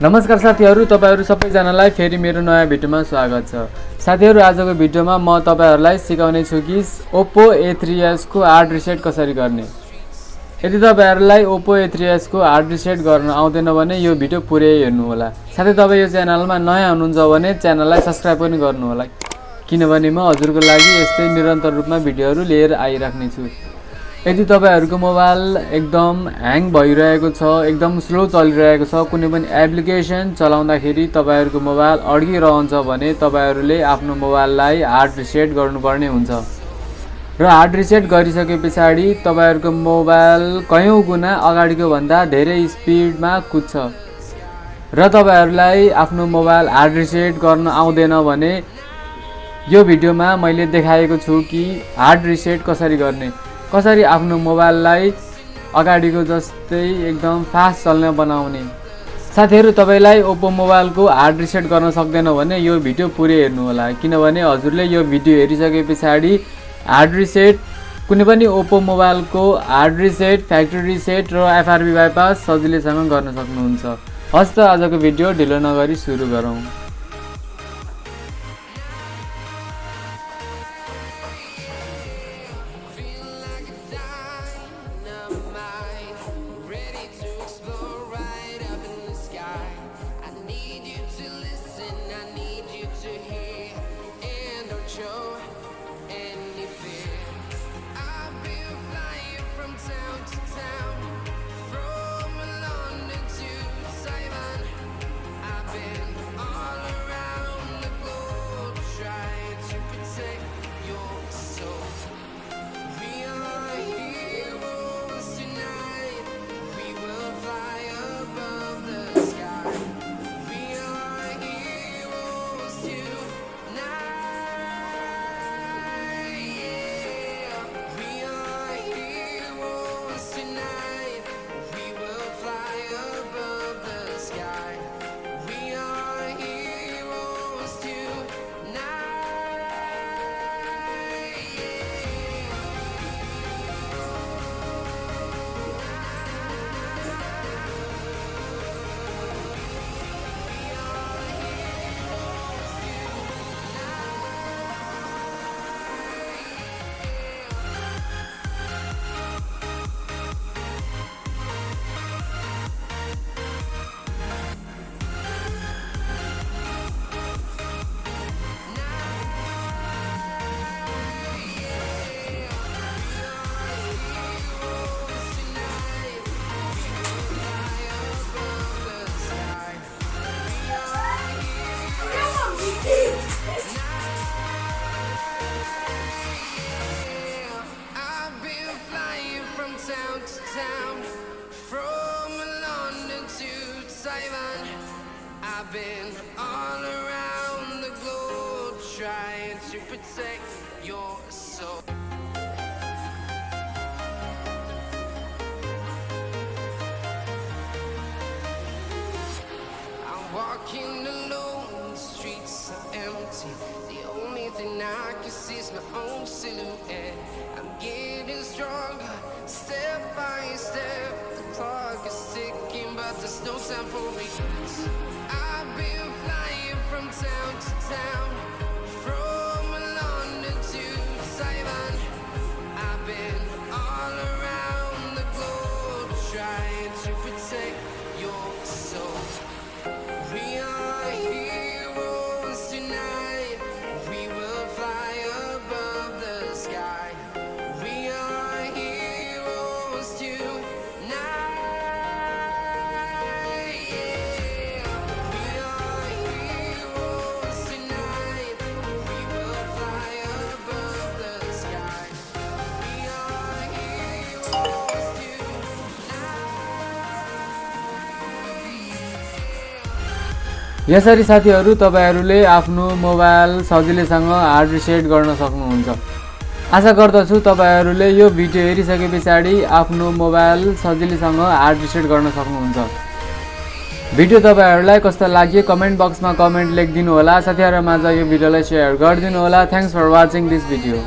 नमस्कार साथीहरु, तपाईहरु सबैजनालाई फेरि मेरो नयाँ भिडियोमा स्वागत छ। साथीहरु, आजको भिडियोमा म तपाईहरुलाई सिकाउने छु कि Oppo a3s को हार्ड रिसेट कसरी गर्ने। यदि तपाईहरुलाई Oppo a3s को हार्ड रिसेट गर्न आउँदैन भने यो भिडियो पुरै हेर्नु होला। साथै तपाई यो च्यानलमा नयाँ हुनुहुन्छ भने च्यानललाई सब्स्क्राइब पनि गर्नु होला, किनभने म हजुरको लागि यस्तै निरन्तर रूपमा भिडियोहरु लिएर आइराख्ने छु। यदि तपाईहरुको मोबाइल एकदम ह्याङ भइरहेको छ, एकदम स्लो चलिरहेको छ, कुनै पनि एप्लिकेसन चलाउँदाखेरि तपाईहरुको मोबाइल अड्किरहन्छ भने तपाईहरुले आफ्नो मोबाइललाई हार्ड रिसेट गर्नुपर्ने हुन्छ। र हार्ड रिसेट गरिसकेपछि तपाईहरुको मोबाइल कयौं गुना अगाडिको भन्दा धेरै स्पिडमा कुद्छ। र तपाईहरुलाई आफ्नो मोबाइल हार्ड रिसेट गर्न आउँदैन भने यो भिडियोमा मैले देखाएको छु कि हार्ड रिसेट कसरी गर्ने, कसरी आफ्नो मोबाइललाई अगाडिको जस्तै एकदम फास्ट चल्न बनाउने। साथीहरु, तपाईलाई Oppo मोबाइलको हार्ड रिसेट गर्न सक्दैन भने यो भिडियो पुरै हेर्नु होला, किनभने हजुरले यो भिडियो हेरिसकेपछि हार्ड रिसेट कुनै पनि Oppo मोबाइलको हार्ड रिसेट, फ्याक्ट्री रिसेट र FRB बाइपास सजिलैसँग गर्न सक्नुहुन्छ। हस् त, आजको भिडियो ढिलो नगरी सुरु गरौँ। I've been all around the globe trying to protect your soul. I'm walking alone, the streets are empty. The only thing I can see is my own silhouette. I'm getting stronger, step by step. The clock is ticking, but there's no time for regrets. I've been flying from town to town, from London to Taiwan. I've been all around the globe trying to protect your soul. We are heroes tonight. We will fly above the sky. We are heroes tonight. यसरी साथीहरु, तपाईहरुले आफ्नो mobile सजिलैसँग hard reset गर्न सक्नुहुन्छ। आशा गर्दछु तपाईहरुले यो video हेरिसकेपछि आफ्नो मोबाइल सजिलैसँग हार्ड रिसेट गर्न सक्नुहुन्छ। भिडियो तपाईहरुलाई कस्तो लाग्यो कमेन्ट बक्समा कमेन्ट लेखिदिनु होला। साथीहरुमाझ यो भिडियोलाई शेयर गरिदिनु होला। Thanks for watching this video.